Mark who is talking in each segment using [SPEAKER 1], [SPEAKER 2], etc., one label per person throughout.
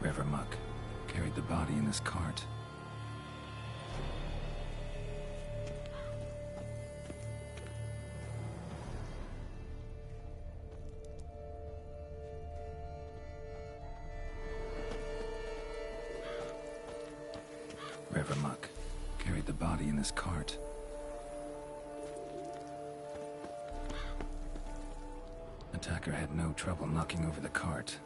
[SPEAKER 1] Revermuck carried the body in his cart. Revermuck carried the body in his cart. Attacker had no trouble knocking over the cart.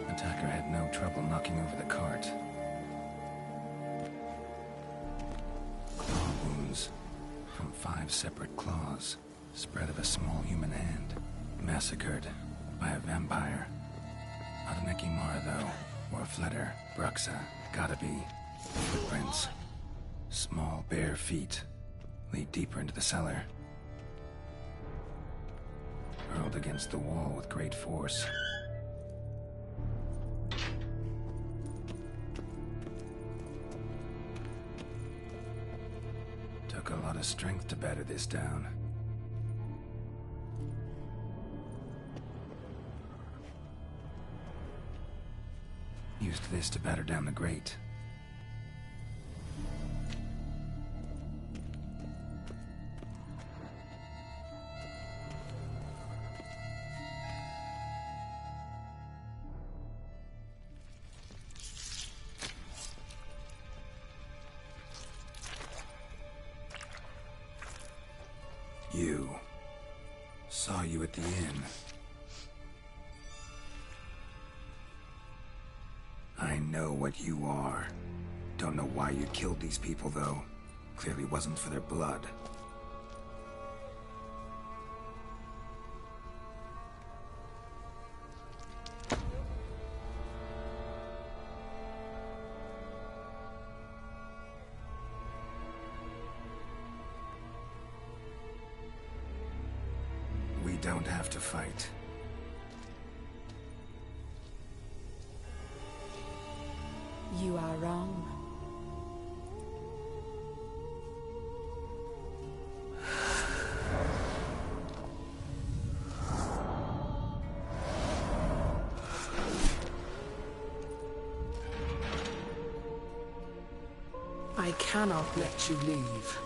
[SPEAKER 1] Attacker had no trouble knocking over the cart. Claw wounds from 5 separate claws, spread of a small human hand, massacred by a vampire. Not an Ekimara, though, or a Fletter, Bruxa, gotta be. Footprints. Small, bare feet lead deeper into the cellar. Hurled against the wall with great force. Took a lot of strength to batter this down. Used this to batter down the grate. You. Saw you at the inn. I know what you are. Don't know why you killed these people, though. Clearly wasn't for their blood. We don't have to fight.
[SPEAKER 2] You are wrong.
[SPEAKER 3] I cannot let you leave.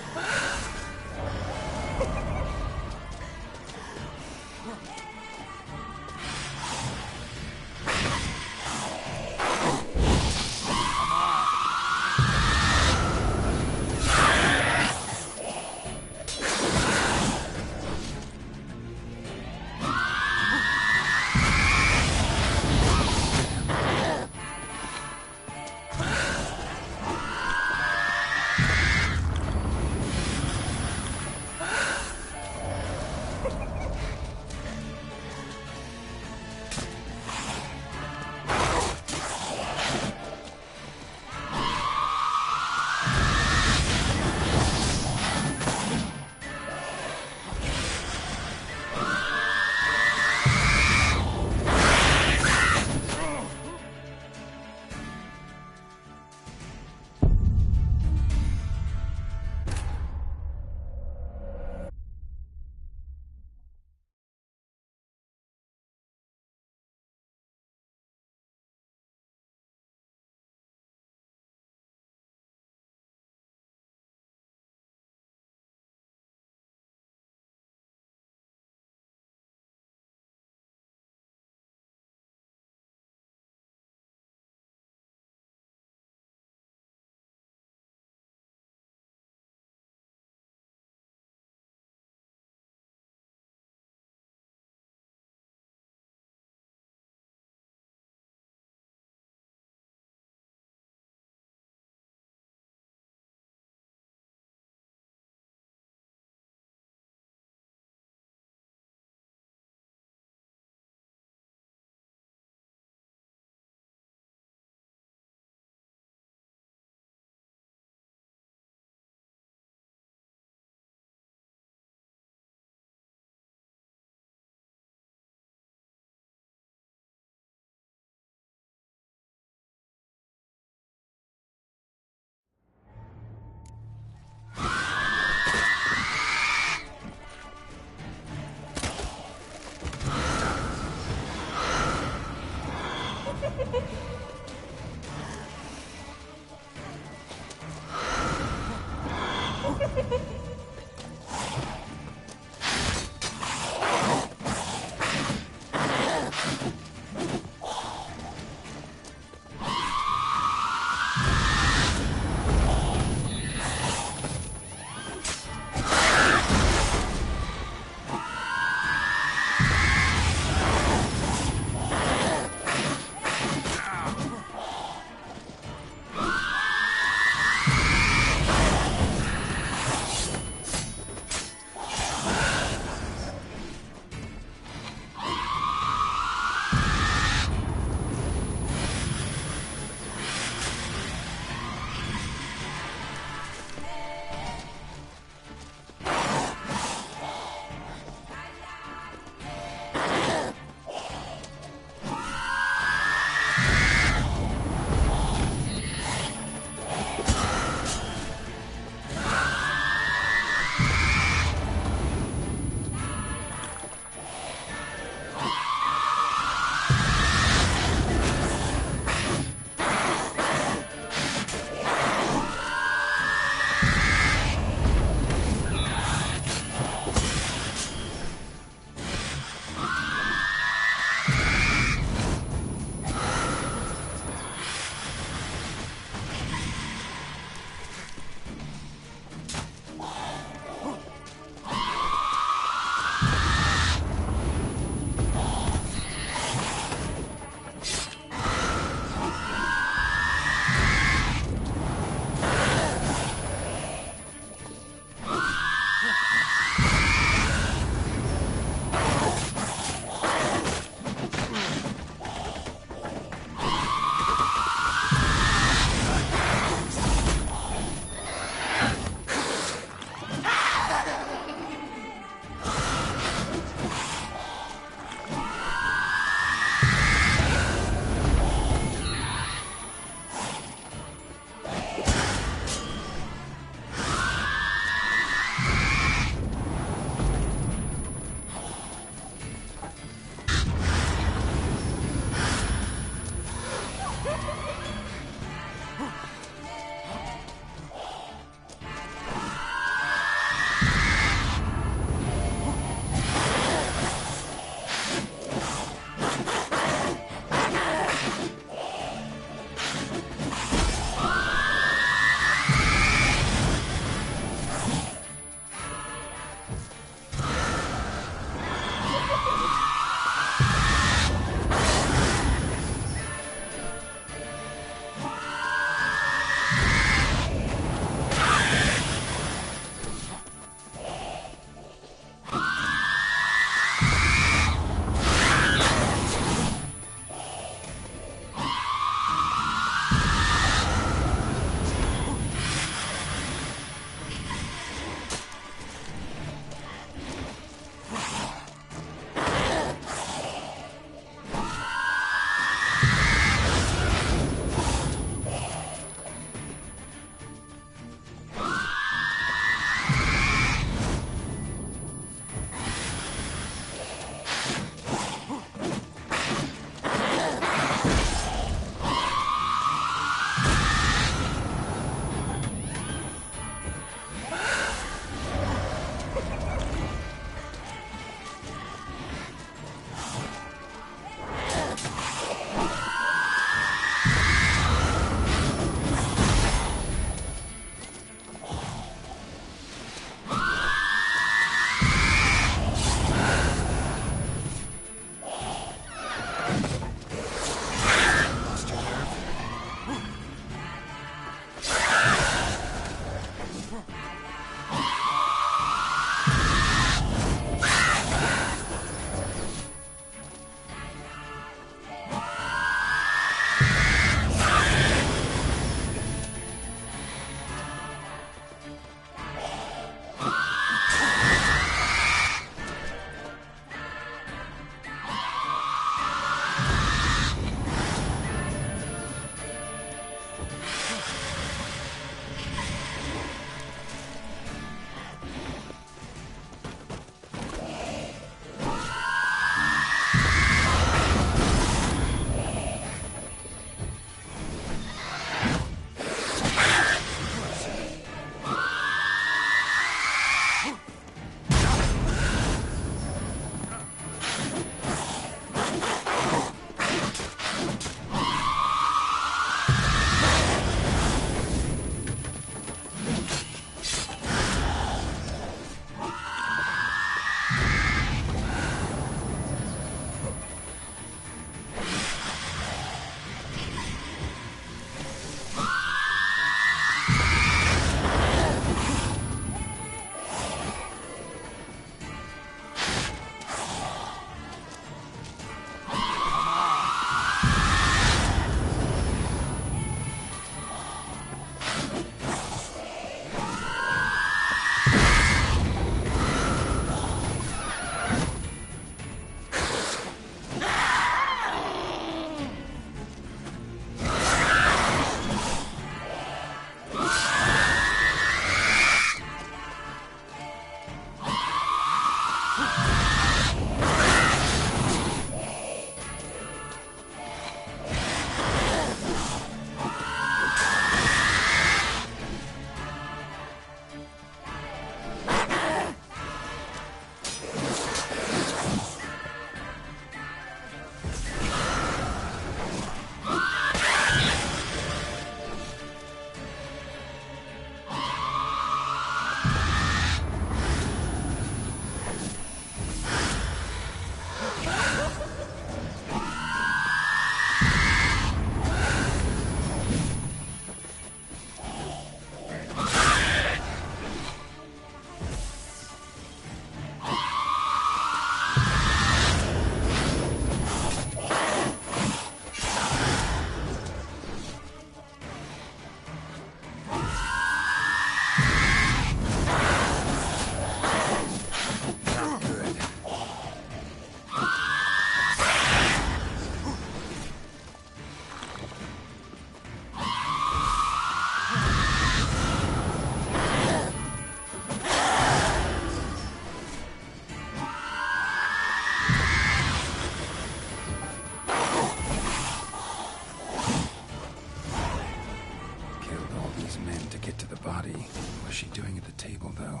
[SPEAKER 1] killed all these men to get to the body. What was she doing at the table, though?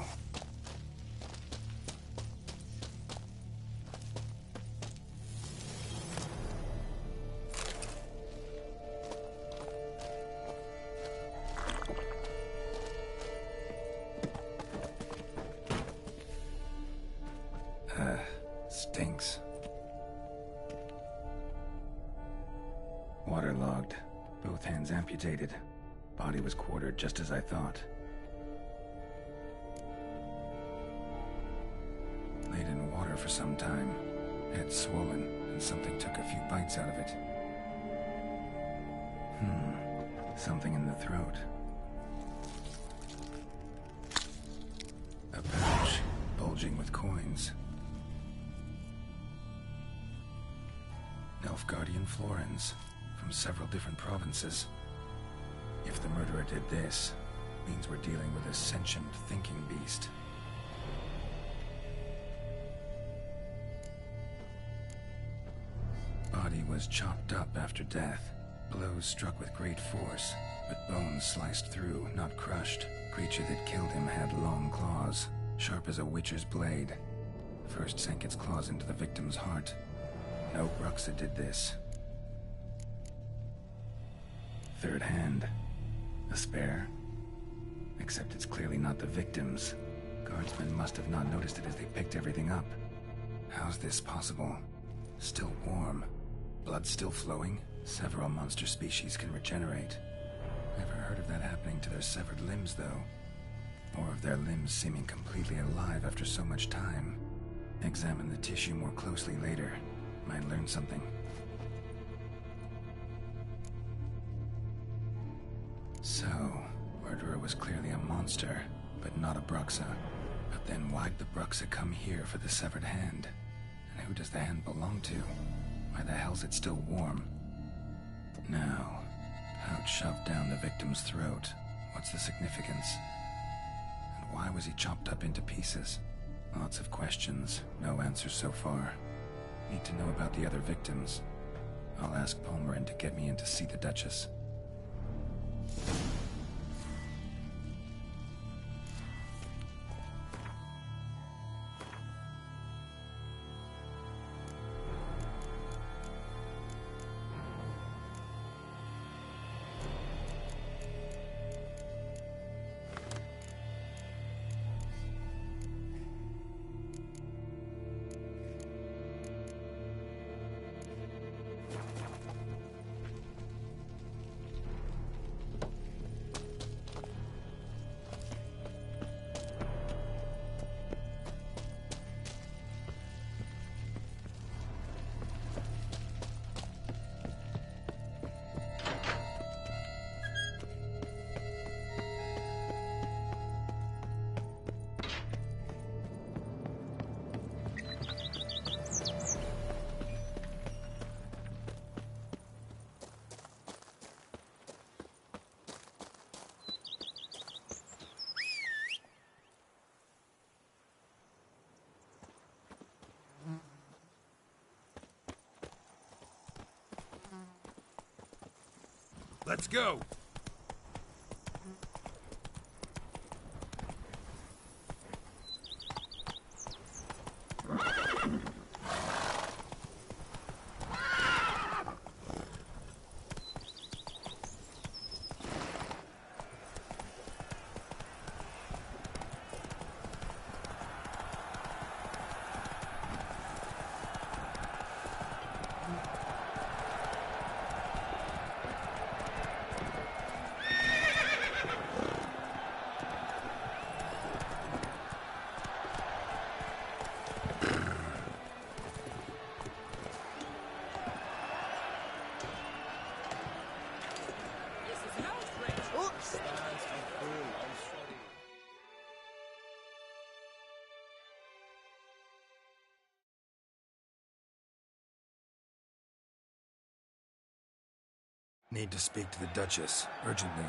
[SPEAKER 1] Stinks. Waterlogged. Both hands amputated. Body was quartered just as I thought. Laid in water for some time. Head swollen, and something took a few bites out of it. Something in the throat. A pouch, bulging with coins. Nilfgaardian florins, from several different provinces. If the murderer did this, means we're dealing with a sentient, thinking beast. Body was chopped up after death. Blows struck with great force, but bones sliced through, not crushed. Creature that killed him had long claws, sharp as a witcher's blade. First sank its claws into the victim's heart. No Bruxa did this. Third hand. A spare? Except it's clearly not the victim's. Guardsmen must have not noticed it as they picked everything up. How's this possible? Still warm. Blood still flowing? Several monster species can regenerate. Never heard of that happening to their severed limbs, though. Or of their limbs seeming completely alive after so much time. Examine the tissue more closely later. Might learn something. So, murderer was clearly a monster, but not a Bruxa. But then why'd the Bruxa come here for the severed hand? And who does the hand belong to? Why the hell's it still warm? Now, pouch shoved down the victim's throat. What's the significance? And why was he chopped up into pieces? Lots of questions, no answers so far. Need to know about the other victims. I'll ask Palmerin to get me in to see the Duchess.
[SPEAKER 4] Let's go!
[SPEAKER 1] Need to speak to the Duchess, urgently.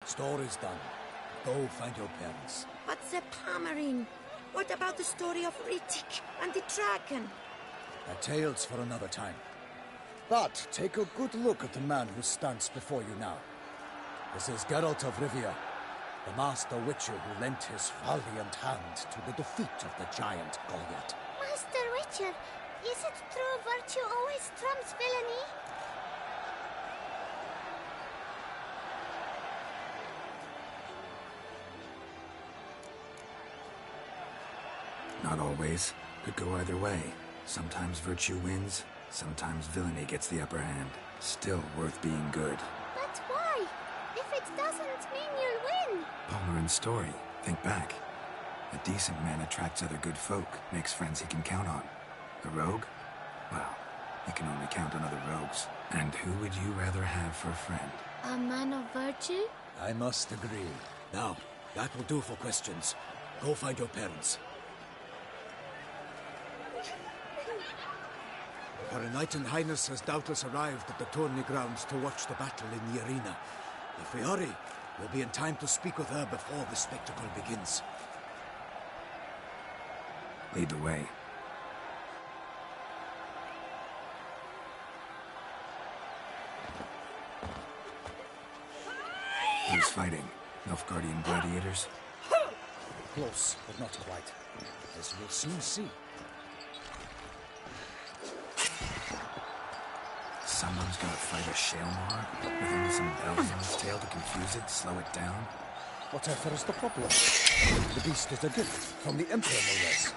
[SPEAKER 5] Story's done. Go find your parents.
[SPEAKER 6] But the Palmerin? What about the story of Rittik and the dragon?
[SPEAKER 5] A tale's for another time. But take a good look at the man who stands before you now. This is Geralt of Rivia, the master witcher who lent his valiant hand to the defeat of the giant Goliath.
[SPEAKER 6] Master Witcher, is it true virtue always trumps villainy?
[SPEAKER 1] Not always. Could go either way. Sometimes virtue wins, sometimes villainy gets the upper hand. Still worth being good.
[SPEAKER 6] But why? If it doesn't mean you'll win.
[SPEAKER 1] Palmerin's story. Think back. A decent man attracts other good folk, makes friends he can count on. A rogue? Well, he can only count on other rogues. And who would you rather have for a friend?
[SPEAKER 6] A man of virtue?
[SPEAKER 5] I must agree. Now, that will do for questions. Go find your parents. Her Knight and Highness has doubtless arrived at the tourney grounds to watch the battle in the arena. If we hurry, we'll be in time to speak with her before the spectacle begins.
[SPEAKER 1] Lead the way. Who's fighting? Nilfgaardian gladiators?
[SPEAKER 5] Close, but not quite. As we'll soon see.
[SPEAKER 1] Someone's gonna fight a Shaelmaar with only some bells on his tail to confuse it, slow it down?
[SPEAKER 5] Whatever is the problem? The beast is a gift from the Emperor, no less.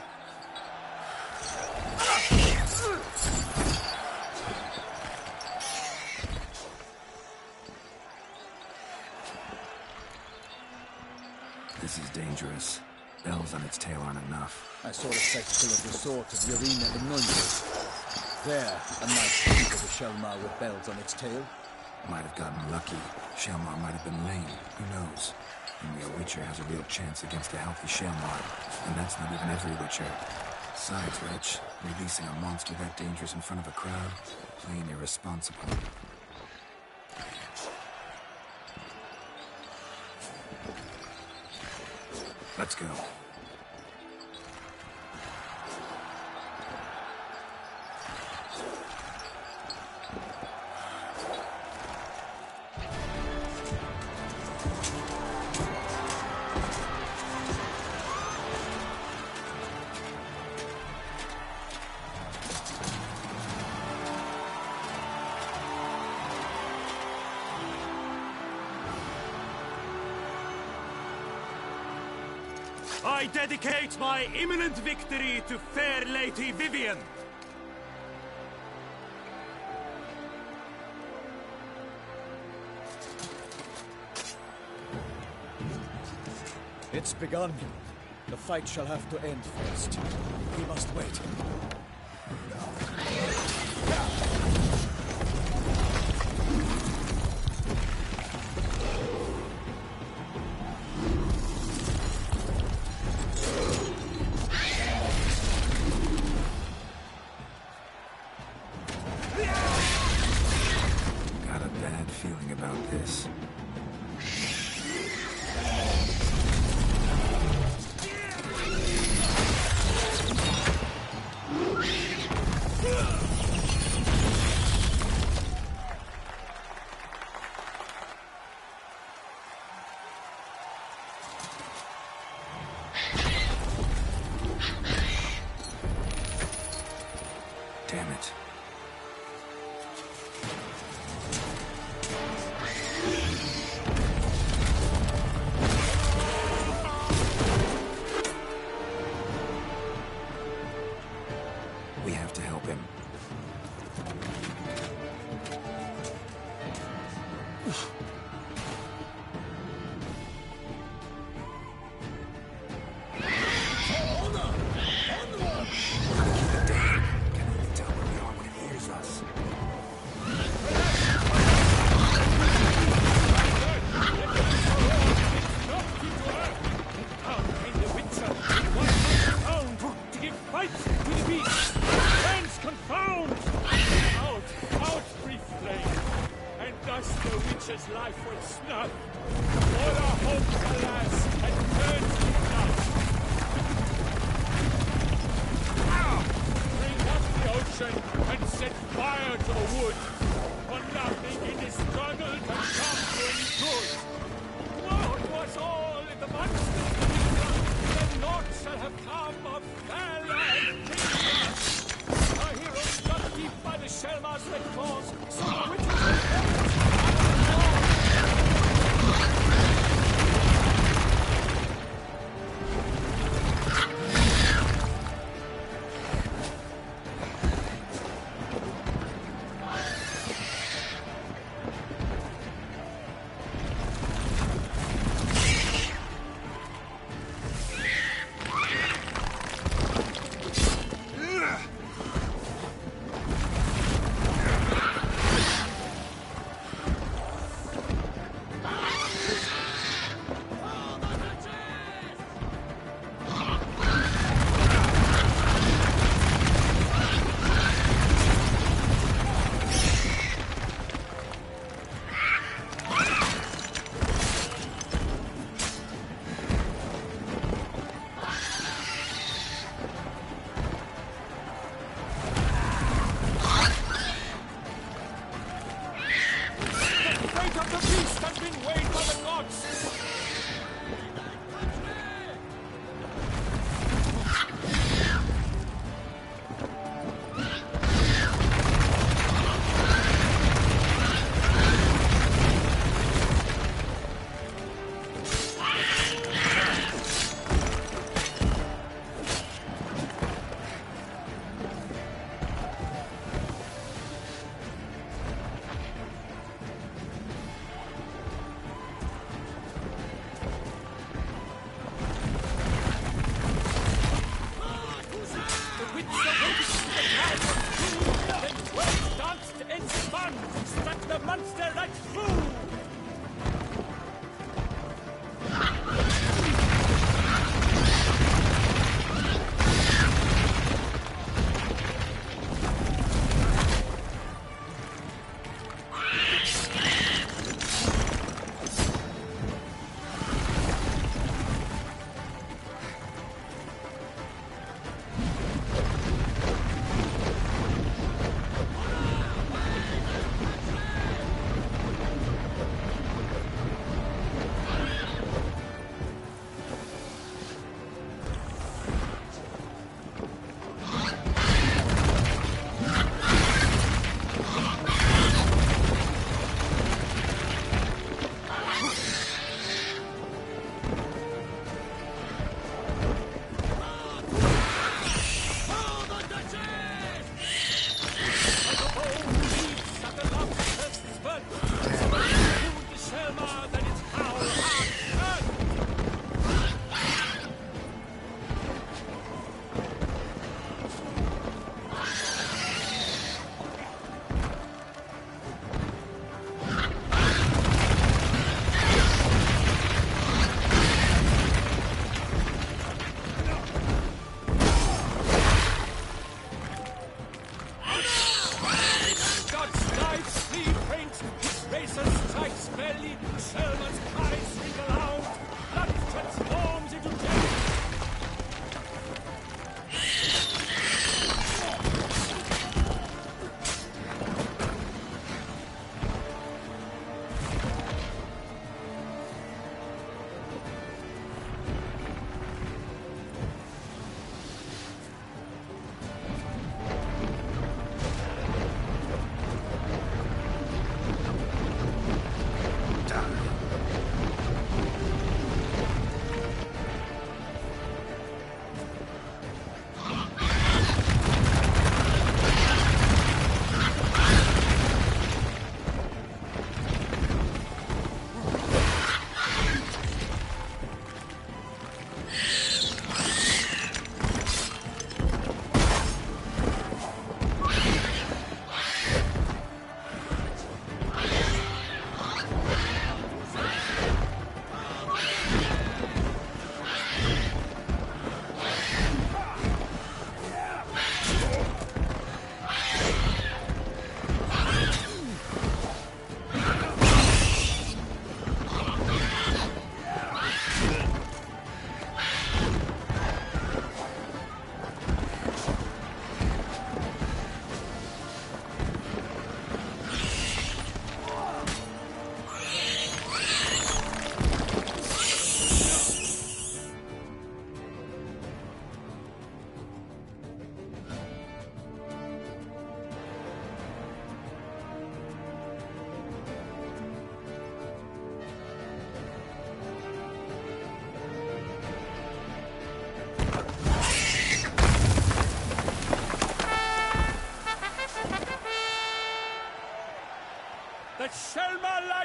[SPEAKER 1] This is dangerous. Bells on its tail aren't enough.
[SPEAKER 5] I saw a spectacle of the sort at the arena in Nuremberg. There, a knight defeated a Shaelmaar with bells on its tail.
[SPEAKER 1] Might have gotten lucky. Shaelmaar might have been lame. Who knows? Only a Witcher has a real chance against a healthy Shaelmaar. And that's not even every Witcher. Besides which, releasing a monster that dangerous in front of a crowd, plain irresponsible. Let's go.
[SPEAKER 7] I dedicate my imminent victory to fair Lady Vivienne.
[SPEAKER 5] It's begun. The fight shall have to end first. We must wait.
[SPEAKER 1] Got a bad feeling about this. Damn it. We have to help him. Can only tell where we are when it hears us.
[SPEAKER 7] To give fight to the beast! Hands confound! Out, brief flame! And thus the witch's life will snuff! All our hopes, alas, had turned to dust! Bring up the ocean and set fire to the wood! For nothing in this struggle can come to any good!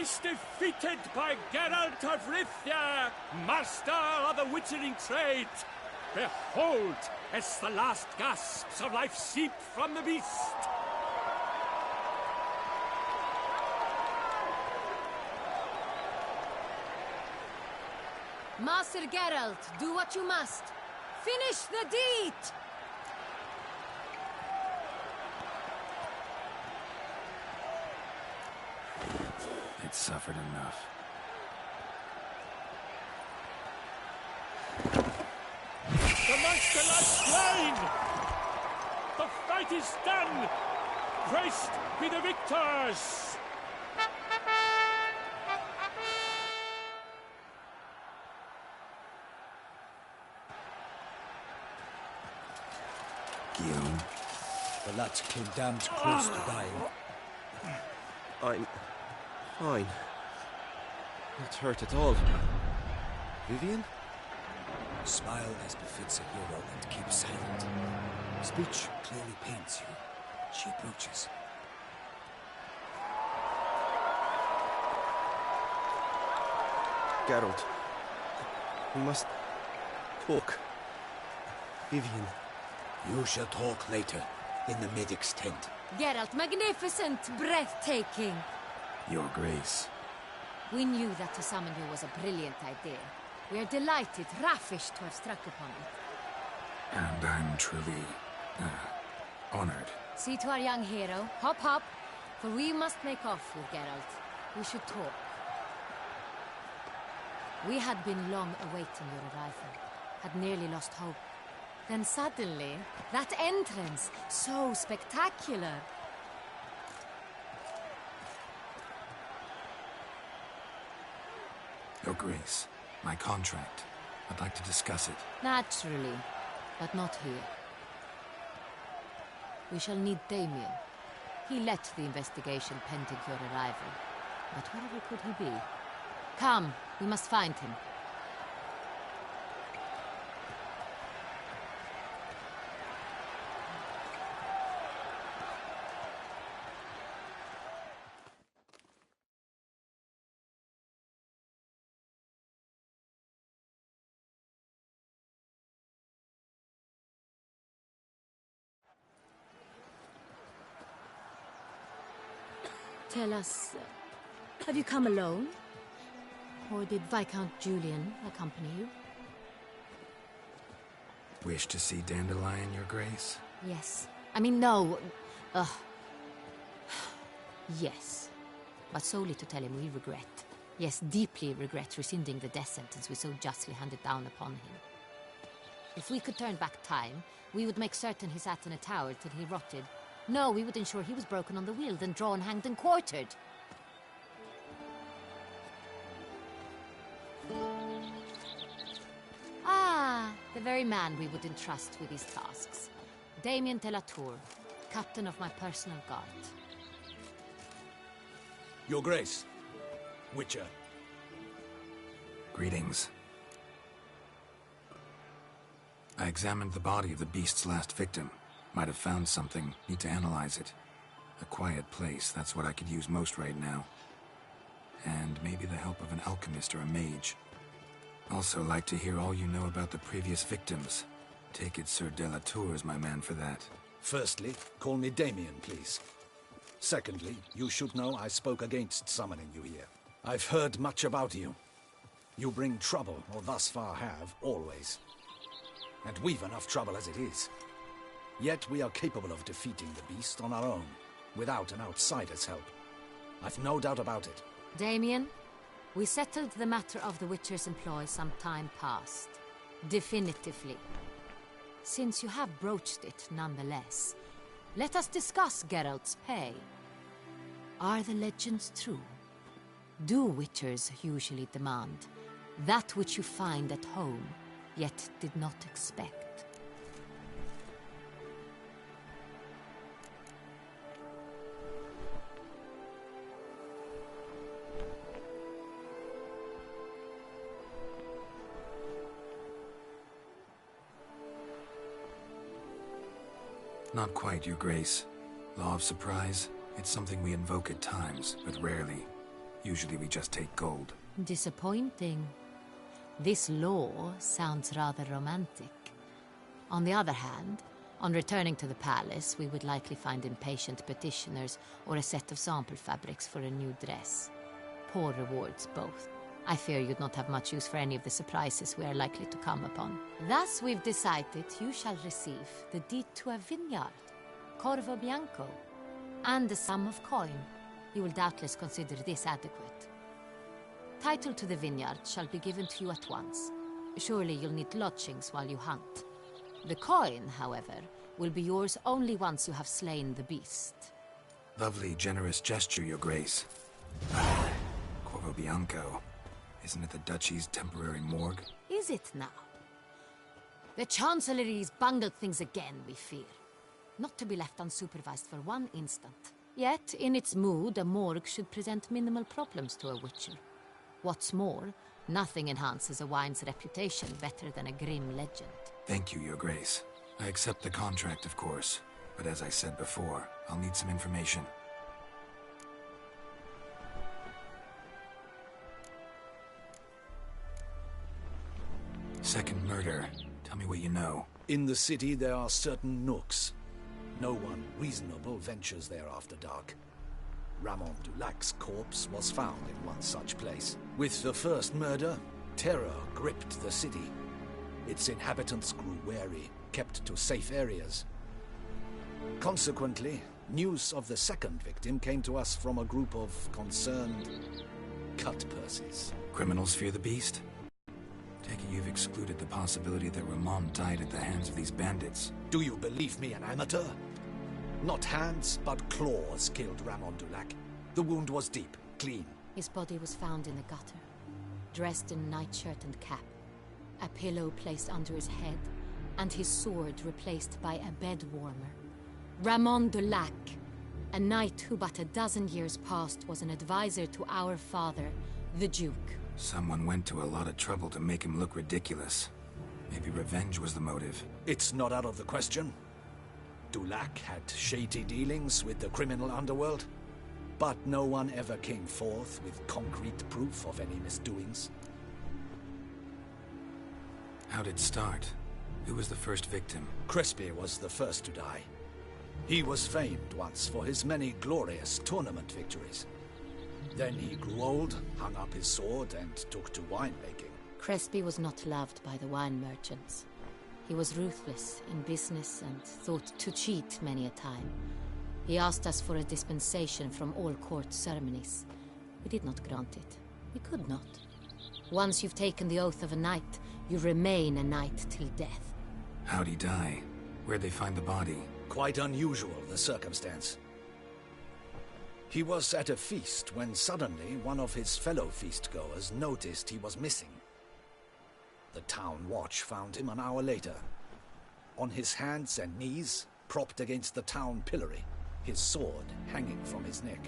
[SPEAKER 7] thrice defeated by Geralt of Rithia, master of the witchering trade. Behold, as the last gasps of life seep from the beast.
[SPEAKER 8] Master Geralt, do what you must. Finish the deed!
[SPEAKER 1] It suffered enough.
[SPEAKER 7] The monster lies slain! The fight is done! Praised be the victors!
[SPEAKER 1] Guillaume,
[SPEAKER 5] The lad came damned close to dying.
[SPEAKER 9] I'm fine. Not hurt at all. Vivian?
[SPEAKER 5] Smile as befits a hero and keep silent. Speech clearly pains you. She approaches.
[SPEAKER 9] Geralt. We must talk. Vivian.
[SPEAKER 5] You shall talk later, in the medic's tent.
[SPEAKER 8] Geralt, magnificent, breathtaking.
[SPEAKER 1] Your Grace.
[SPEAKER 8] We knew that to summon you was a brilliant idea. We are delighted, ravished to have struck upon it.
[SPEAKER 1] And I'm truly, honored.
[SPEAKER 8] See to our young hero. Hop, hop. For we must make off with Geralt. We should talk. We had been long awaiting your arrival. Had nearly lost hope. Then suddenly, that entrance, so spectacular.
[SPEAKER 1] Your Grace, my contract. I'd like to discuss it.
[SPEAKER 8] Naturally, but not here. We shall need Damien. He led the investigation pending your arrival. But wherever could he be? Come, we must find him. Tell us, have you come alone? Or did Viscount Julian accompany you?
[SPEAKER 1] Wish to see Dandelion, Your Grace?
[SPEAKER 8] Yes. I mean, no. Yes. But solely to tell him we regret. Yes, deeply regret rescinding the death sentence we so justly handed down upon him. If we could turn back time, we would make certain he sat in a tower till he rotted. No, we would ensure he was broken on the wheel, then drawn, hanged, and quartered. Ah, the very man we would entrust with these tasks. Damien de la Tour, captain of my personal guard.
[SPEAKER 5] Your Grace. Witcher.
[SPEAKER 1] Greetings. I examined the body of the beast's last victim. Might have found something. Need to analyze it. A quiet place, that's what I could use most right now. And maybe the help of an alchemist or a mage. Also like to hear all you know about the previous victims. Take it Sir de la Tour is my man for that.
[SPEAKER 5] Firstly, call me Damien, please. Secondly, you should know I spoke against summoning you here. I've heard much about you. You bring trouble, or thus far have, always. And we've enough trouble as it is. Yet we are capable of defeating the beast on our own, without an outsider's help. I've no doubt about it.
[SPEAKER 8] Damien, we settled the matter of the Witcher's employ some time past. Definitively. Since you have broached it nonetheless, let us discuss Geralt's pay. Are the legends true? Do Witchers usually demand that which you find at home, yet did not expect?
[SPEAKER 1] Not quite, Your Grace. Law of surprise, it's something we invoke at times, but rarely. Usually we just take gold.
[SPEAKER 8] Disappointing. This law sounds rather romantic. On the other hand, on returning to the palace, we would likely find impatient petitioners or a set of sample fabrics for a new dress. Poor rewards, both. I fear you'd not have much use for any of the surprises we are likely to come upon. Thus, we've decided you shall receive the deed to a vineyard, Corvo Bianco, and a sum of coin. You will doubtless consider this adequate. Title to the vineyard shall be given to you at once. Surely you'll need lodgings while you hunt. The coin, however, will be yours only once you have slain the beast.
[SPEAKER 1] Lovely, generous gesture, Your Grace. Corvo Bianco. Isn't it the Duchy's temporary morgue?
[SPEAKER 8] Is it now? The Chancellery's bungled things again, we fear. Not to be left unsupervised for one instant. Yet, in its mood, a morgue should present minimal problems to a witcher. What's more, nothing enhances a wine's reputation better than a grim legend.
[SPEAKER 1] Thank you, Your Grace. I accept the contract, of course. But as I said before, I'll need some information. Second murder. Tell me what you know.
[SPEAKER 5] In the city, there are certain nooks. No one reasonable ventures there after dark. Ramon Dulac's corpse was found in one such place. With the first murder, terror gripped the city. Its inhabitants grew wary, kept to safe areas. Consequently, news of the second victim came to us from a group of concerned cut-purses.
[SPEAKER 1] Criminals fear the beast? Take it you've excluded the possibility that Ramon died at the hands of these bandits.
[SPEAKER 5] Do you believe me an amateur? Not hands, but claws killed Ramon Dulac. The wound was deep, clean.
[SPEAKER 8] His body was found in a gutter, dressed in nightshirt and cap, a pillow placed under his head, and his sword replaced by a bed warmer. Ramon Dulac, a knight who but a dozen years past was an advisor to our father, the Duke.
[SPEAKER 1] Someone went to a lot of trouble to make him look ridiculous. Maybe revenge was the motive.
[SPEAKER 5] It's not out of the question. Dulac had shady dealings with the criminal underworld, but no one ever came forth with concrete proof of any misdoings.
[SPEAKER 1] How'd it start? Who was the first victim?
[SPEAKER 5] Crespi was the first to die. He was famed once for his many glorious tournament victories. Then he grew old, hung up his sword, and took to winemaking.
[SPEAKER 8] Crespi was not loved by the wine merchants. He was ruthless in business and thought to cheat many a time. He asked us for a dispensation from all court ceremonies. We did not grant it. We could not. Once you've taken the oath of a knight, you remain a knight till death.
[SPEAKER 1] How'd he die? Where'd they find the body?
[SPEAKER 5] Quite unusual, the circumstance. He was at a feast when suddenly one of his fellow feastgoers noticed he was missing. The town watch found him an hour later. On his hands and knees, propped against the town pillory, his sword hanging from his neck.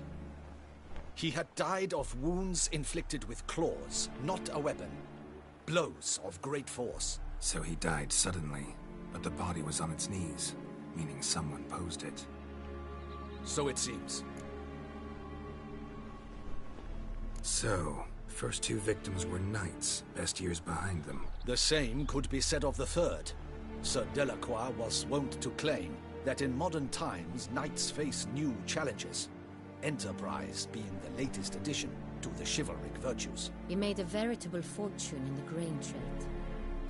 [SPEAKER 5] He had died of wounds inflicted with claws, not a weapon. Blows of great force.
[SPEAKER 1] So he died suddenly, but the body was on its knees, meaning someone posed it.
[SPEAKER 5] So it seems.
[SPEAKER 1] So, first two victims were knights, best years behind them.
[SPEAKER 5] The same could be said of the third. Sir Delacroix was wont to claim that in modern times knights face new challenges, enterprise being the latest addition to the chivalric virtues.
[SPEAKER 8] He made a veritable fortune in the grain trade.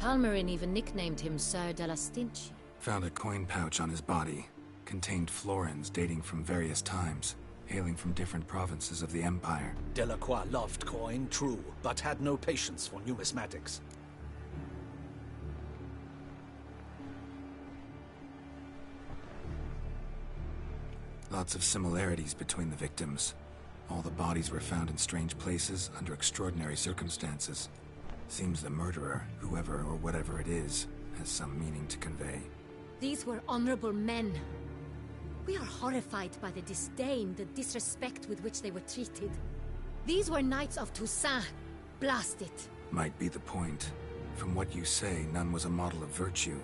[SPEAKER 8] Palmerin even nicknamed him Sir de la Stinchi.
[SPEAKER 1] Found a coin pouch on his body. Contained florins dating from various times, hailing from different provinces of the Empire.
[SPEAKER 5] Delacroix loved coin, true, but had no patience for numismatics.
[SPEAKER 1] Lots of similarities between the victims. All the bodies were found in strange places under extraordinary circumstances. Seems the murderer, whoever or whatever it is, has some meaning to convey.
[SPEAKER 8] These were honorable men. We are horrified by the disdain, the disrespect with which they were treated. These were knights of Toussaint. Blast it.
[SPEAKER 1] Might be the point. From what you say, none was a model of virtue.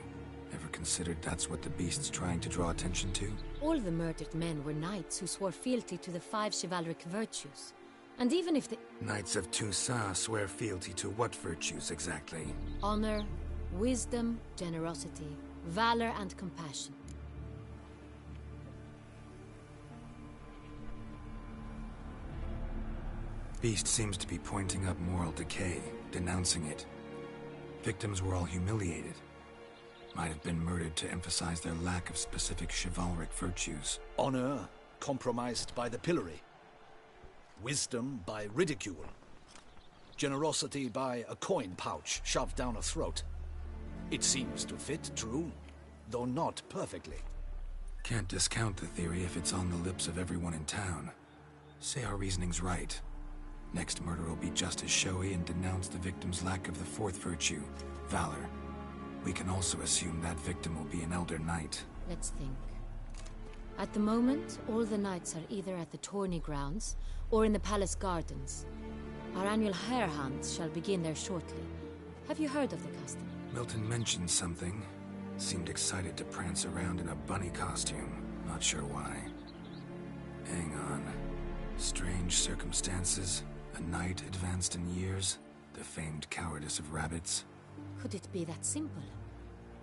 [SPEAKER 1] Ever considered that's what the beast's trying to draw attention to?
[SPEAKER 8] All the murdered men were knights who swore fealty to the 5 chivalric virtues. And even if the
[SPEAKER 1] Knights of Toussaint swear fealty to what virtues exactly?
[SPEAKER 8] honor, wisdom, generosity, valor, and compassion.
[SPEAKER 1] Beast seems to be pointing up moral decay, denouncing it. Victims were all humiliated. Might have been murdered to emphasize their lack of specific chivalric virtues.
[SPEAKER 5] Honor compromised by the pillory. Wisdom by ridicule. Generosity by a coin pouch shoved down a throat. It seems to fit, true, though not perfectly.
[SPEAKER 1] Can't discount the theory if it's on the lips of everyone in town. Say our reasoning's right. Next murder will be just as showy and denounce the victim's lack of the fourth virtue, valor. We can also assume that victim will be an elder knight.
[SPEAKER 8] Let's think. At the moment, all the knights are either at the tourney grounds or in the palace gardens. Our annual hare hunt shall begin there shortly. Have you heard of the custom?
[SPEAKER 1] Milton mentioned something. Seemed excited to prance around in a bunny costume. Not sure why. Hang on. Strange circumstances. A knight advanced in years. The famed cowardice of rabbits.
[SPEAKER 8] Could it be that simple?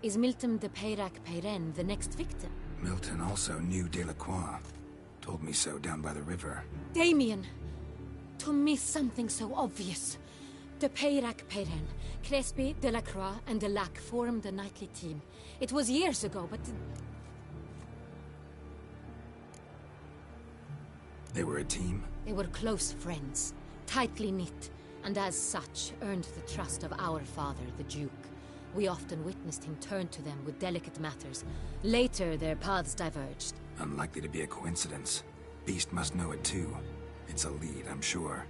[SPEAKER 8] Is Milton de Peyrac-Peyren the next victim?
[SPEAKER 1] Milton also knew Delacroix. Told me so down by the river.
[SPEAKER 8] Damien! To miss something so obvious. De Peyrac-Peyren, Crespi, Delacroix, and Delac formed a knightly team. It was years ago, but...
[SPEAKER 1] They were a team?
[SPEAKER 8] They were close friends, tightly knit, and as such earned the trust of our father, the Duke. We often witnessed him turn to them with delicate matters. Later, their paths diverged.
[SPEAKER 1] Unlikely to be a coincidence. Beast must know it too. It's a lead, I'm sure.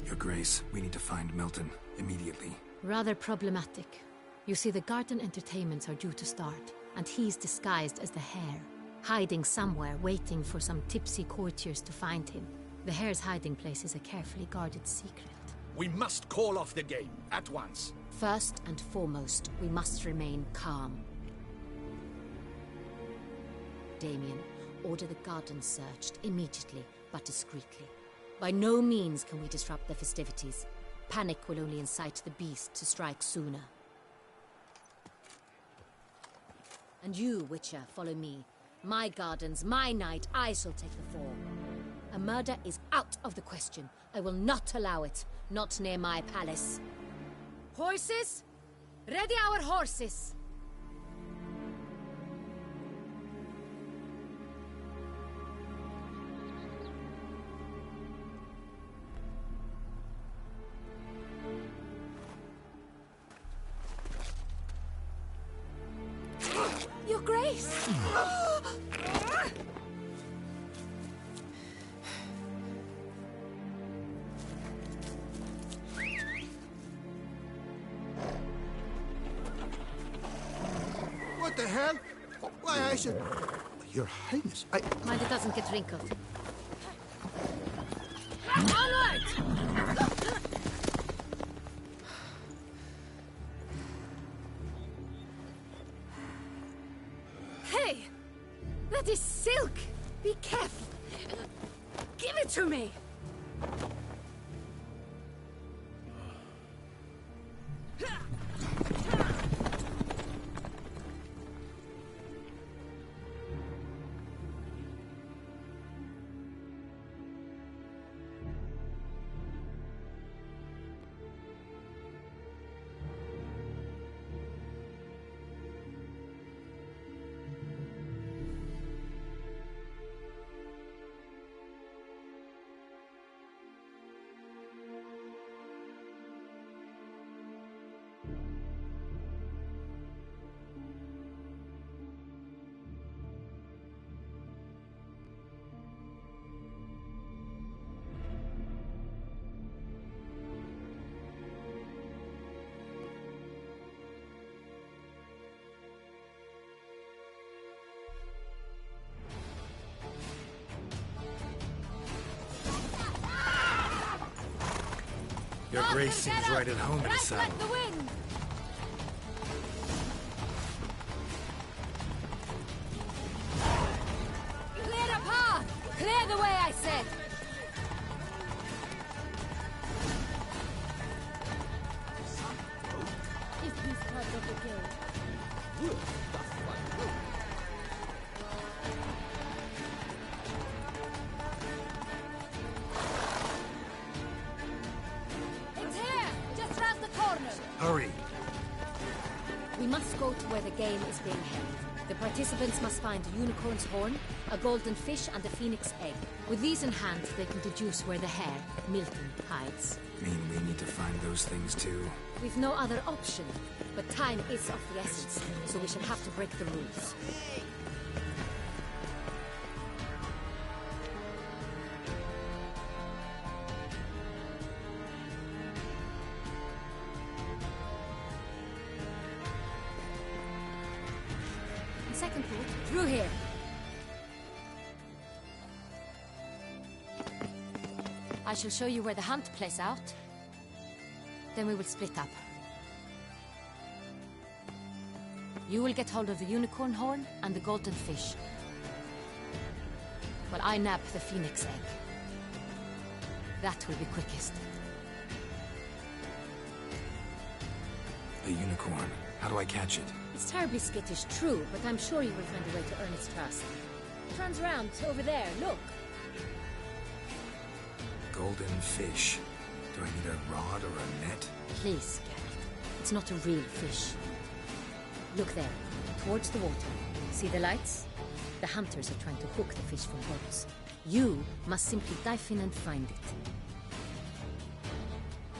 [SPEAKER 1] Your Grace, we need to find Milton, immediately.
[SPEAKER 8] Rather problematic. You see, the garden entertainments are due to start, and he's disguised as the hare, hiding somewhere, waiting for some tipsy courtiers to find him. The hare's hiding place is a carefully guarded secret.
[SPEAKER 5] We must call off the game, at once.
[SPEAKER 8] First and foremost, we must remain calm. Damien, order the garden searched immediately, but discreetly. By no means can we disrupt the festivities. Panic will only incite the beast to strike sooner. And you, Witcher, follow me. My gardens, my night, I shall take the fall. A murder is out of the question. I will not allow it. Not near my palace. Horses? Ready our horses! Your Grace!
[SPEAKER 10] What the hell? Why, I should... Your Highness, I...
[SPEAKER 8] Mind it doesn't get wrinkled. Onward! Hey! That is silk! Be careful! Give it to me!
[SPEAKER 1] Your Grace seems right at home in the saddle.
[SPEAKER 8] Like the wind! Clear a path! Clear the way, I where the game is being held. The participants must find a unicorn's horn, a golden fish, and a phoenix egg. With these in hand, they can deduce where the hare, Milton, hides.
[SPEAKER 1] Mean we need to find those things too?
[SPEAKER 8] We've no other option, but time is of the essence, so we shall have to break the rules. Second thought, through here. I shall show you where the hunt plays out. Then we will split up. You will get hold of the unicorn horn and the golden fish, while I nab the phoenix egg. That will be quickest.
[SPEAKER 1] A unicorn. How do I catch it?
[SPEAKER 8] It's terribly skittish, true, but I'm sure you will find a way to earn its trust. Turns around, over there, look.
[SPEAKER 1] Golden fish. Do I need a rod or a net?
[SPEAKER 8] Please, Geralt. It's not a real fish. Look there, towards the water. See the lights? The hunters are trying to hook the fish from boats. You must simply dive in and find it.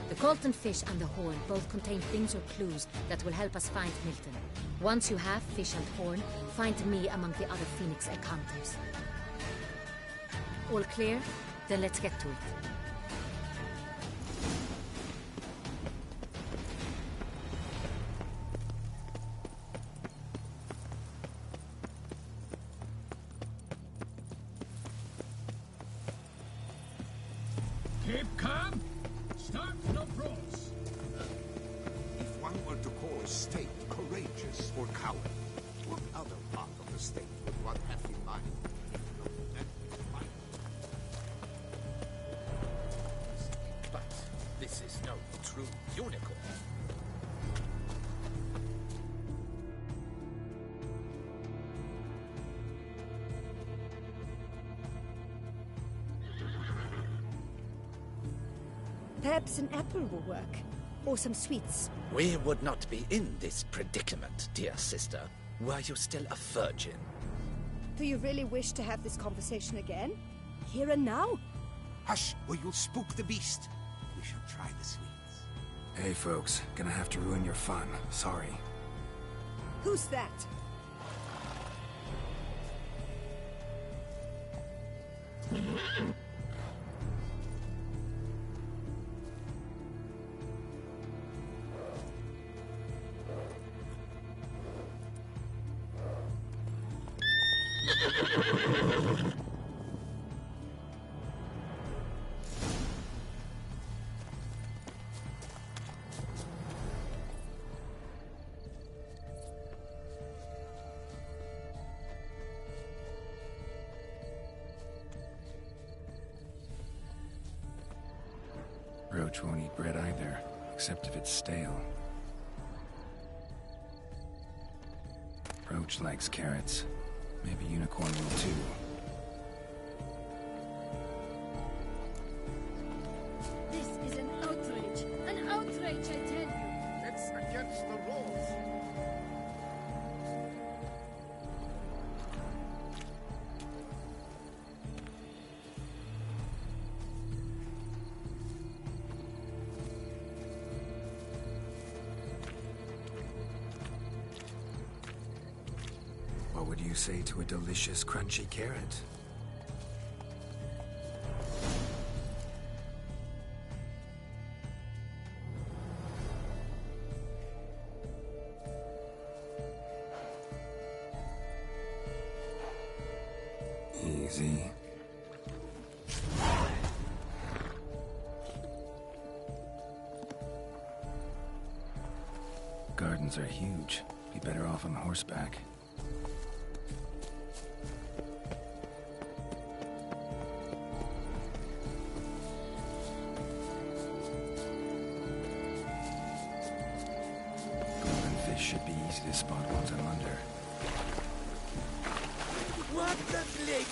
[SPEAKER 8] The golden fish and the horn both contain things or clues that will help us find Milton. Once you have fish and horn, find me among the other Phoenix Egg hunters. All clear? Then let's get to it.
[SPEAKER 7] Keep calm. Start no brawls.
[SPEAKER 10] If one were to call a state courageous or coward, what other part of the state would one have in mind?
[SPEAKER 11] But this is no true unicorn.
[SPEAKER 6] Perhaps an apple will work. Or some sweets.
[SPEAKER 11] We would not be in this predicament, dear sister, were you still a virgin.
[SPEAKER 6] Do you really wish to have this conversation again? Here and now?
[SPEAKER 10] Hush, or you'll spook the beast. We shall try the sweets.
[SPEAKER 1] Hey folks, gonna have to ruin your fun. Sorry.
[SPEAKER 6] Who's that?
[SPEAKER 1] Roach won't eat bread either, except if it's stale. Roach likes carrots. Maybe Unicorn will too.
[SPEAKER 6] This is an outrage. An outrage, I tell you.
[SPEAKER 10] It's against the rules.
[SPEAKER 1] What would you say to a delicious, crunchy carrot? Easy. Gardens are huge. Be better off on horseback. Golden fish should be easy to spot once I'm under.
[SPEAKER 11] What the blade?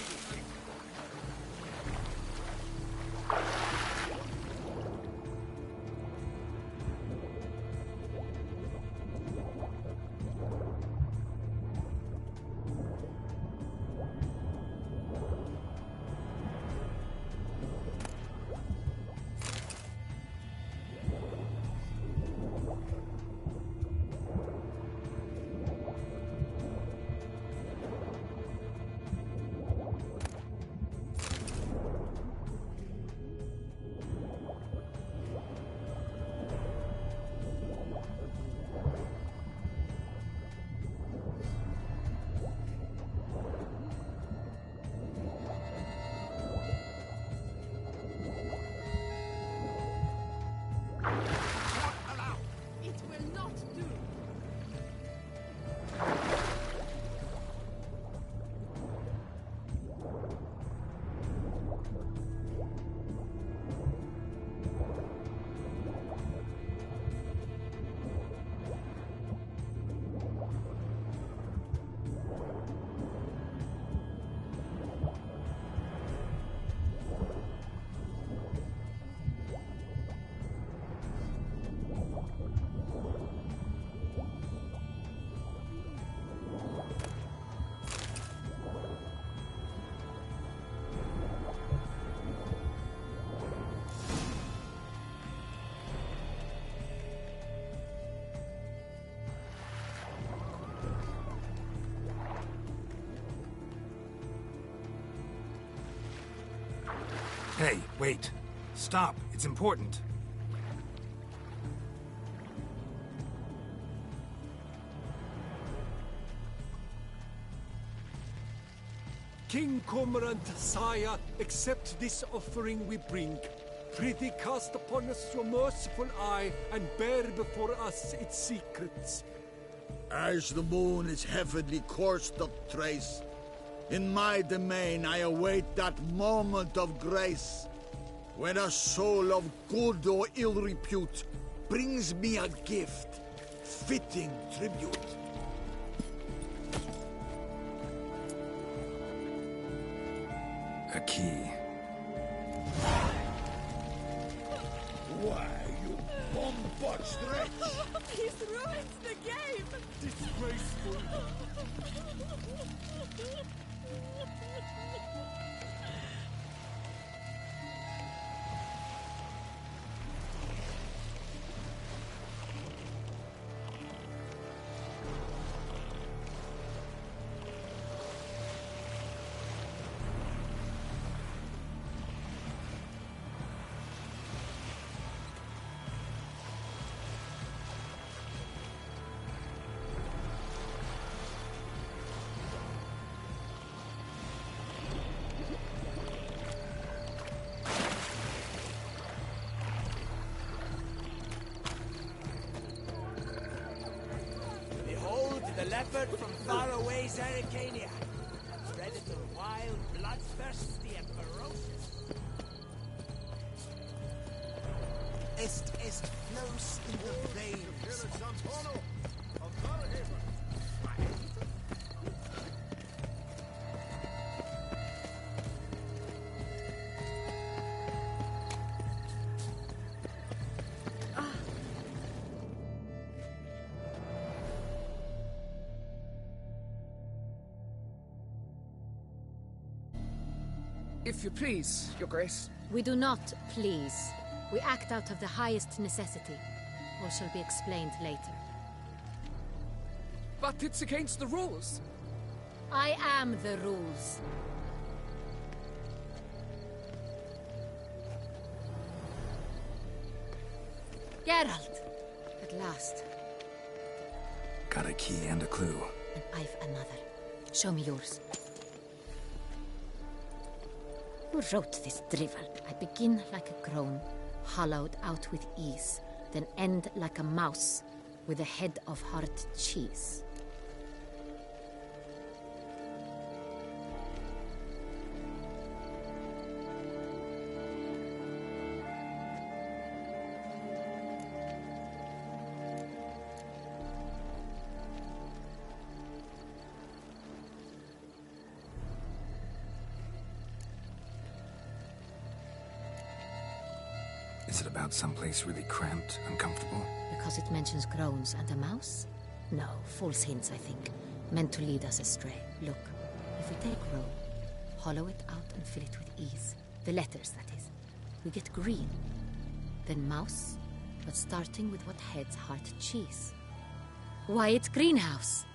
[SPEAKER 4] Hey, wait. Stop. It's important.
[SPEAKER 7] King Cormorant, sire, accept this offering we bring. Prithee cast upon us your merciful eye, and bear before us its secrets.
[SPEAKER 12] As the moon is heavenly course doth trace, in my domain I await that moment of grace, when a soul of good or ill repute brings me a gift, fitting tribute.
[SPEAKER 1] A key.
[SPEAKER 12] Why, you bomb-boxed wretch!
[SPEAKER 6] He's ruined the game!
[SPEAKER 7] Disgraceful!
[SPEAKER 13] The leopard from faraway Zerrikania. Predator wild, bloodthirsty, and ferocious. Est flows in the veins.
[SPEAKER 3] If you please, Your Grace.
[SPEAKER 8] We do not please. We act out of the highest necessity, or shall be explained later.
[SPEAKER 3] But it's against the rules.
[SPEAKER 8] I am the rules. Geralt! At last.
[SPEAKER 1] Got a key and a clue.
[SPEAKER 8] And I've another. Show me yours. Who wrote this drivel? I begin like a crone, hollowed out with ease, then end like a mouse, with a head of hard cheese.
[SPEAKER 1] Is it about someplace really cramped, uncomfortable?
[SPEAKER 8] Because it mentions crones and a mouse? No, false hints, I think. Meant to lead us astray. Look, if we take Rome, hollow it out and fill it with ease. The letters, that is. We get green. Then mouse, but starting with what heads heart cheese. Why, it's greenhouse!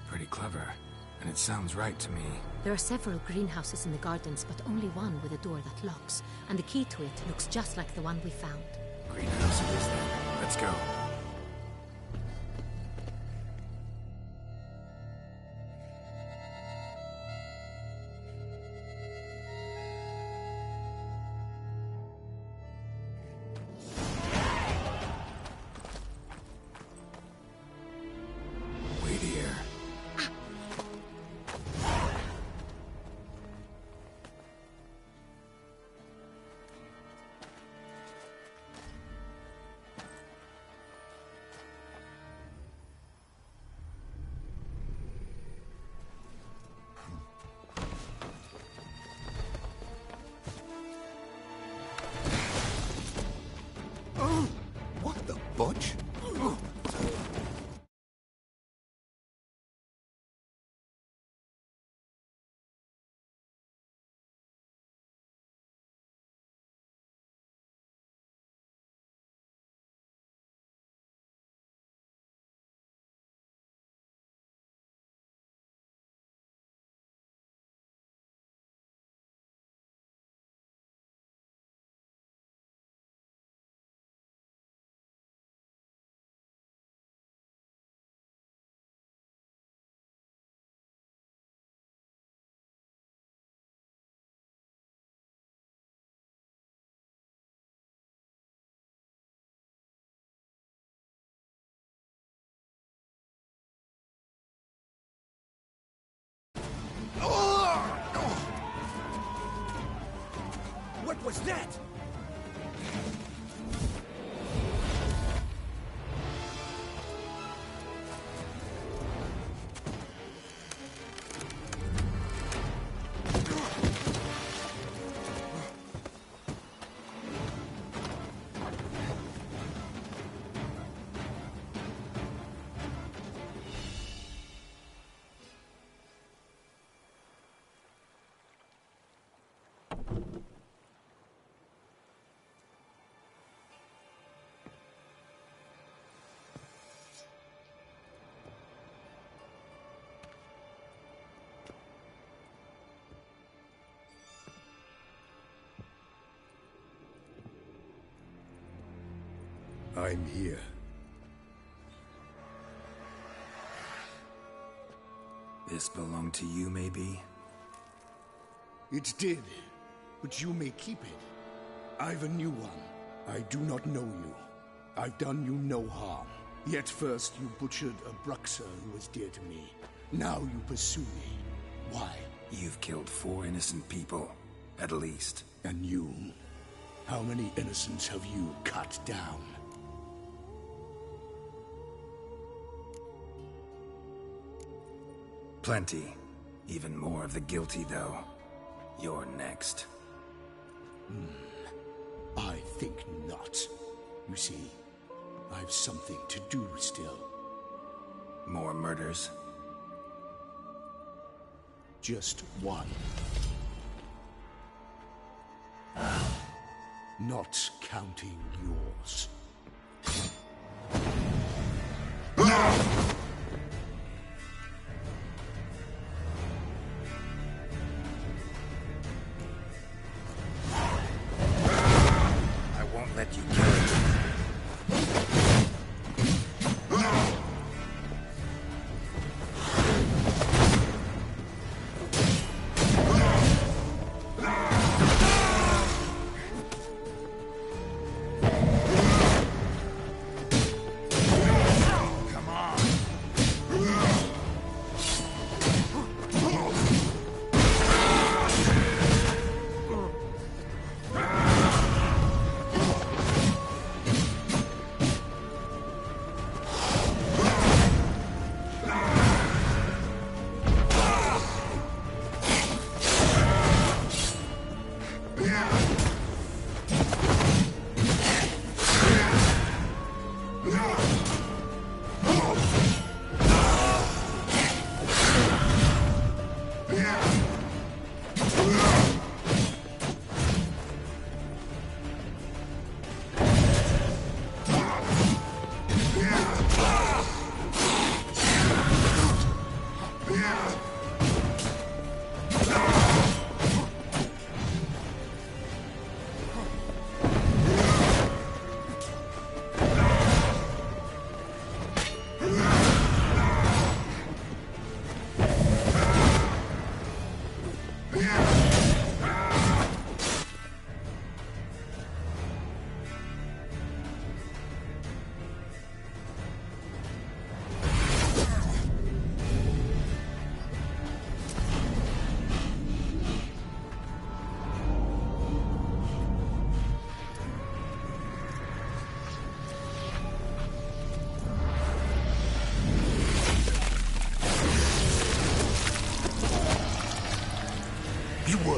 [SPEAKER 1] Pretty clever. And it sounds right to me.
[SPEAKER 8] There are several greenhouses in the gardens, but only one with a door that locks. And the key to it looks just like the one we found.
[SPEAKER 1] Greenhouse it is then. Let's go. Wait here.
[SPEAKER 13] that?
[SPEAKER 14] I'm here.
[SPEAKER 1] This belonged to you, maybe?
[SPEAKER 14] It did, but you may keep it. I've a new one. I do not know you. I've done you no harm. Yet first you butchered a Bruxer who was dear to me. Now you pursue me. Why?
[SPEAKER 1] You've killed 4 innocent people, at least.
[SPEAKER 14] And you? How many innocents have you cut down?
[SPEAKER 1] Plenty. Even more of the guilty, though. You're next.
[SPEAKER 14] I think not. You see, I've something to do still.
[SPEAKER 1] More murders?
[SPEAKER 14] Just one. Not counting yours.
[SPEAKER 1] Let you kill it.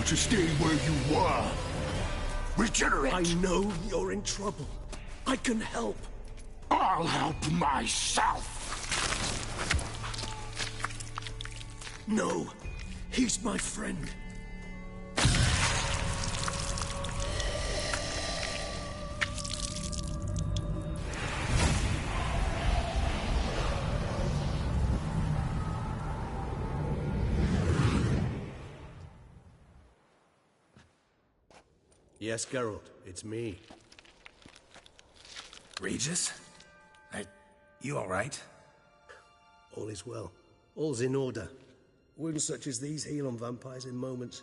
[SPEAKER 14] To stay where you were. Regenerate!
[SPEAKER 13] I know you're in trouble. I can help.
[SPEAKER 14] I'll help myself!
[SPEAKER 13] No, he's my friend.
[SPEAKER 9] Yes, Geralt, it's me.
[SPEAKER 1] Regis? You all right?
[SPEAKER 9] All is well. All's in order. Wounds such as these heal on vampires in moments.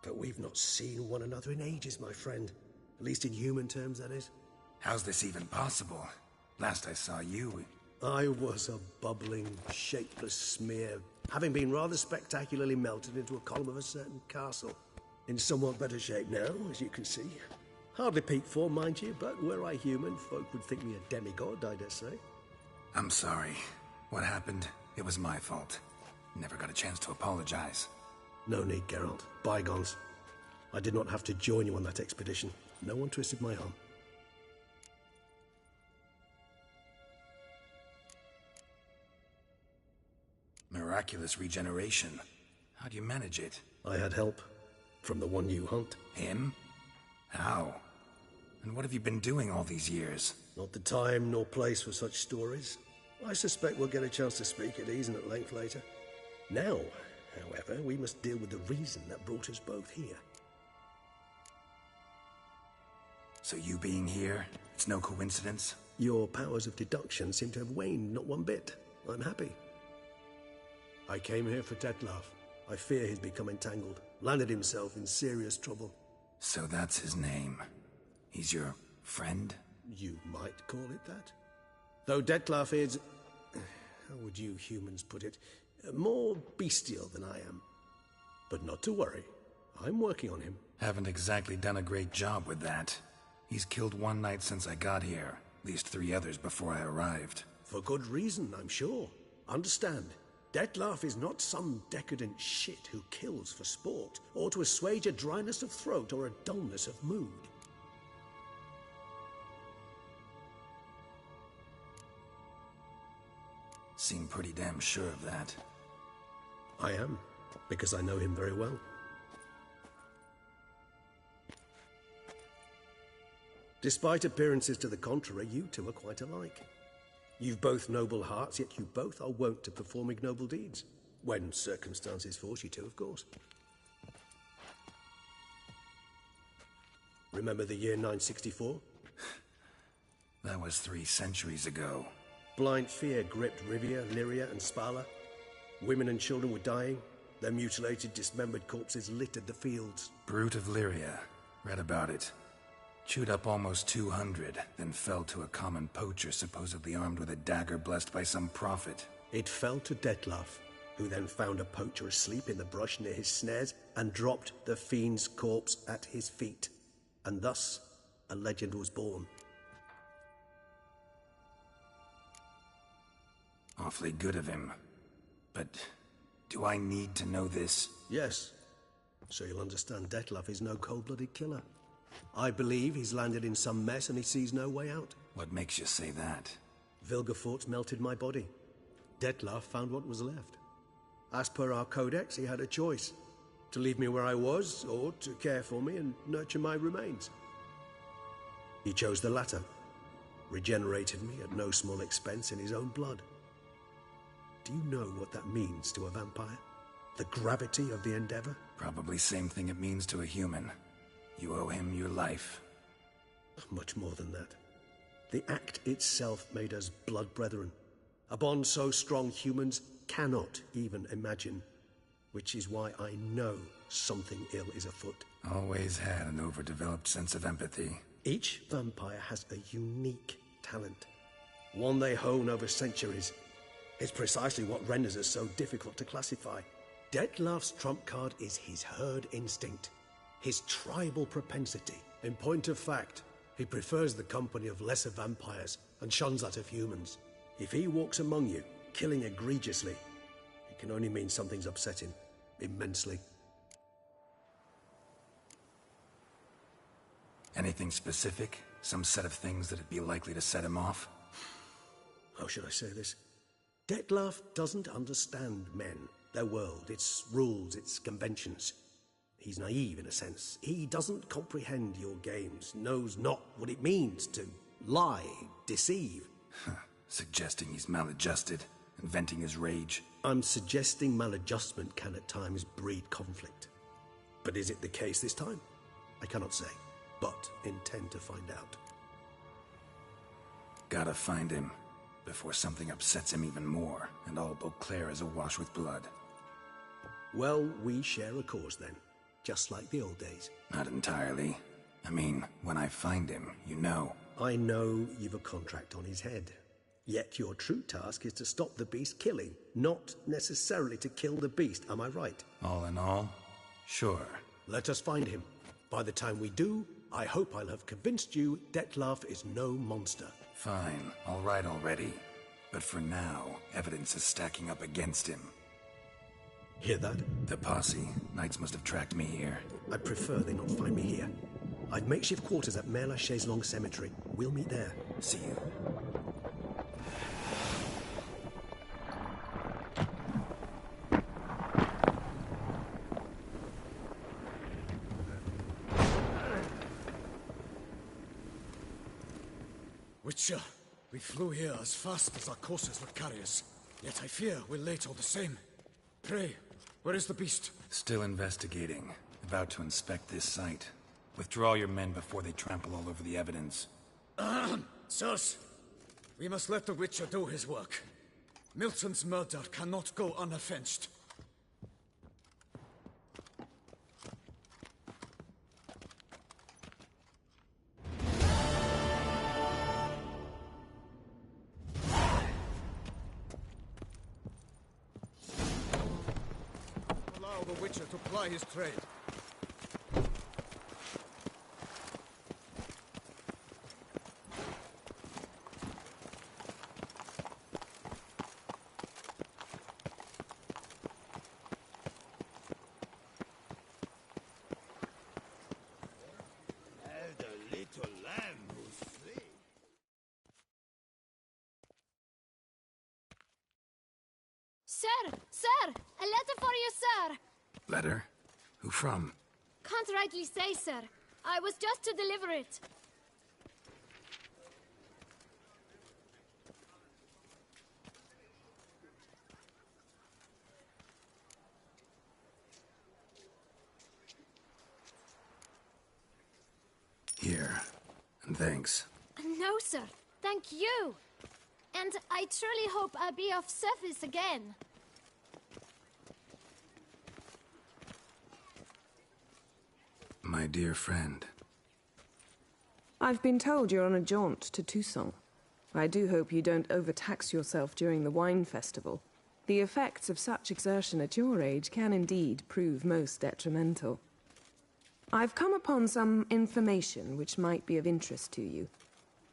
[SPEAKER 9] But we've not seen one another in ages, my friend. At least in human terms, that is.
[SPEAKER 1] How's this even possible? Last I saw you...
[SPEAKER 9] I was a bubbling, shapeless smear, having been rather spectacularly melted into a column of a certain castle. In somewhat better shape now, as you can see. Hardly peak form, mind you, but were I human, folk would think me a demigod, I dare say.
[SPEAKER 1] I'm sorry. What happened, it was my fault. Never got a chance to apologize.
[SPEAKER 9] No need, Geralt. Bygones. I did not have to join you on that expedition. No one twisted my arm.
[SPEAKER 1] Miraculous regeneration. How do you manage it?
[SPEAKER 9] I had help. From the one you hunt.
[SPEAKER 1] Him? How? And what have you been doing all these years?
[SPEAKER 9] Not the time nor place for such stories. I suspect we'll get a chance to speak at ease and at length later. Now, however, we must deal with the reason that brought us both here.
[SPEAKER 1] So you being here, it's no coincidence?
[SPEAKER 9] Your powers of deduction seem to have waned not one bit. I'm happy. I came here for Dettlaff. I fear he's become entangled, landed himself in serious trouble.
[SPEAKER 1] So that's his name. He's your friend?
[SPEAKER 9] You might call it that. Though Dettlaff is... how would you humans put it? More bestial than I am. But not to worry. I'm working on him.
[SPEAKER 1] Haven't exactly done a great job with that. He's killed one knight since I got here. At least 3 others before I arrived.
[SPEAKER 9] For good reason, I'm sure. Understand, Dettlaff is not some decadent shit who kills for sport, or to assuage a dryness of throat or a dullness of mood.
[SPEAKER 1] Seem pretty damn sure of that.
[SPEAKER 9] I am, because I know him very well. Despite appearances to the contrary, you two are quite alike. You've both noble hearts, yet you both are wont to perform ignoble deeds. When circumstances force you to, of course. Remember the year 964?
[SPEAKER 1] That was 3 centuries ago.
[SPEAKER 9] Blind fear gripped Rivia, Lyria, and Spala. Women and children were dying. Their mutilated, dismembered corpses littered the fields.
[SPEAKER 1] Brute of Lyria. Read about it. Chewed up almost 200, then fell to a common poacher supposedly armed with a dagger blessed by some prophet.
[SPEAKER 9] It fell to Dettlaff, who then found a poacher asleep in the brush near his snares and dropped the fiend's corpse at his feet. And thus, a legend was born.
[SPEAKER 1] Awfully good of him. But do I need to know this?
[SPEAKER 9] Yes. So you'll understand Dettlaff is no cold-blooded killer. I believe he's landed in some mess and he sees no way out.
[SPEAKER 1] What makes you say that?
[SPEAKER 9] Vilgefortz melted my body. Dettlaff found what was left. As per our codex, he had a choice. To leave me where I was, or to care for me and nurture my remains. He chose the latter. Regenerated me at no small expense in his own blood. Do you know what that means to a vampire? The gravity of the endeavor?
[SPEAKER 1] Probably same thing it means to a human. You owe him your life.
[SPEAKER 9] Much more than that. The act itself made us blood brethren. A bond so strong humans cannot even imagine. Which is why I know something ill is afoot.
[SPEAKER 1] Always had an overdeveloped sense of empathy.
[SPEAKER 9] Each vampire has a unique talent. One they hone over centuries. It's precisely what renders us so difficult to classify. Dettlaff's trump card is his herd instinct. His tribal propensity. In point of fact, he prefers the company of lesser vampires and shuns that of humans. If he walks among you, killing egregiously, it can only mean something's upset him, immensely.
[SPEAKER 1] Anything specific? Some set of things that'd be likely to set him off?
[SPEAKER 9] How should I say this? Dettlaff doesn't understand men, their world, its rules, its conventions. He's naive in a sense. He doesn't comprehend your games, knows not what it means to lie, deceive.
[SPEAKER 1] Suggesting he's maladjusted, and venting his rage.
[SPEAKER 9] I'm suggesting maladjustment can at times breed conflict. But is it the case this time? I cannot say, but intend to find out.
[SPEAKER 1] Gotta find him, before something upsets him even more, and all Beauclair is awash with blood.
[SPEAKER 9] Well, we share a cause then. Just like the old days.
[SPEAKER 1] Not entirely. I mean, when I find him, you know.
[SPEAKER 9] I know you've a contract on his head. Yet your true task is to stop the beast killing, not necessarily to kill the beast, am I right?
[SPEAKER 1] All in all, sure.
[SPEAKER 9] Let us find him. By the time we do, I hope I'll have convinced you Dettlaff is no monster.
[SPEAKER 1] Fine. All right already. But for now, evidence is stacking up against him.
[SPEAKER 9] Hear that?
[SPEAKER 1] The posse. Knights must have tracked me here.
[SPEAKER 9] I'd prefer they not find me here. I'd makeshift quarters at Mère la Chaise-Longue Cemetery. We'll meet there.
[SPEAKER 1] See you.
[SPEAKER 13] Witcher, we flew here as fast as our courses would carry us. Yet I fear we're late all the same. Pray, where is the beast?
[SPEAKER 1] Still investigating. About to inspect this site. Withdraw your men before they trample all over the evidence.
[SPEAKER 13] Sirs, we must let the Witcher do his work. Milton's murder cannot go unavenged. Allow the Witcher to ply his trade.
[SPEAKER 15] Sir! A letter for you, sir!
[SPEAKER 1] Letter? Who from?
[SPEAKER 15] Can't rightly say, sir. I was just to deliver it.
[SPEAKER 1] Here. And thanks.
[SPEAKER 15] No, sir. Thank you. And I truly hope I'll be of service again.
[SPEAKER 1] My dear friend.
[SPEAKER 16] I've been told you're on a jaunt to Toussaint. I do hope you don't overtax yourself during the wine festival. The effects of such exertion at your age can indeed prove most detrimental. I've come upon some information which might be of interest to you.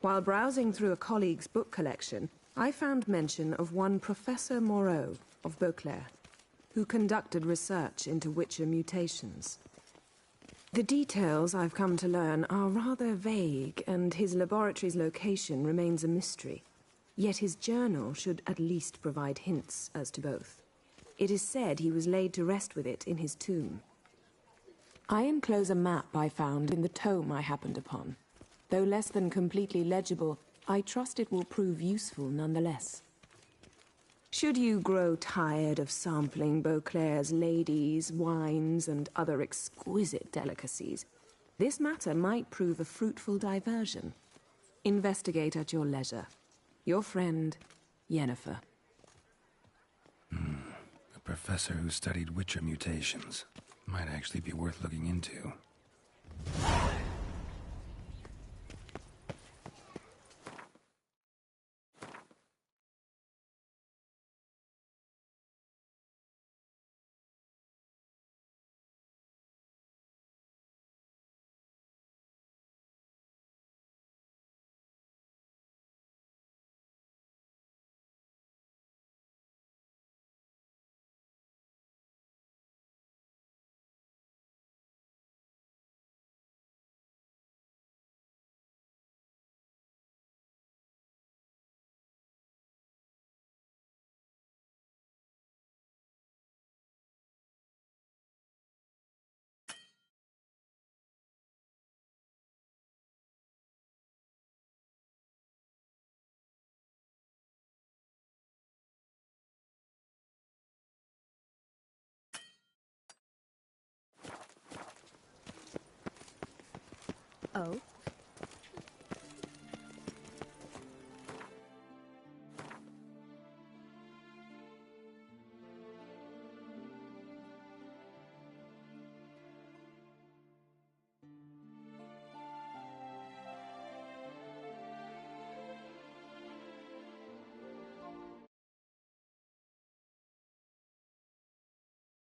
[SPEAKER 16] While browsing through a colleague's book collection, I found mention of one Professor Moreau of Beauclair, who conducted research into Witcher mutations. The details I've come to learn are rather vague, and his laboratory's location remains a mystery. Yet his journal should at least provide hints as to both. It is said he was laid to rest with it in his tomb. I enclose a map I found in the tome I happened upon. Though less than completely legible, I trust it will prove useful nonetheless. Should you grow tired of sampling Beauclair's ladies, wines, and other exquisite delicacies, this matter might prove a fruitful diversion. Investigate at your leisure. Your friend, Yennefer.
[SPEAKER 1] A professor who studied Witcher mutations. Might actually be worth looking into.
[SPEAKER 17] Oh?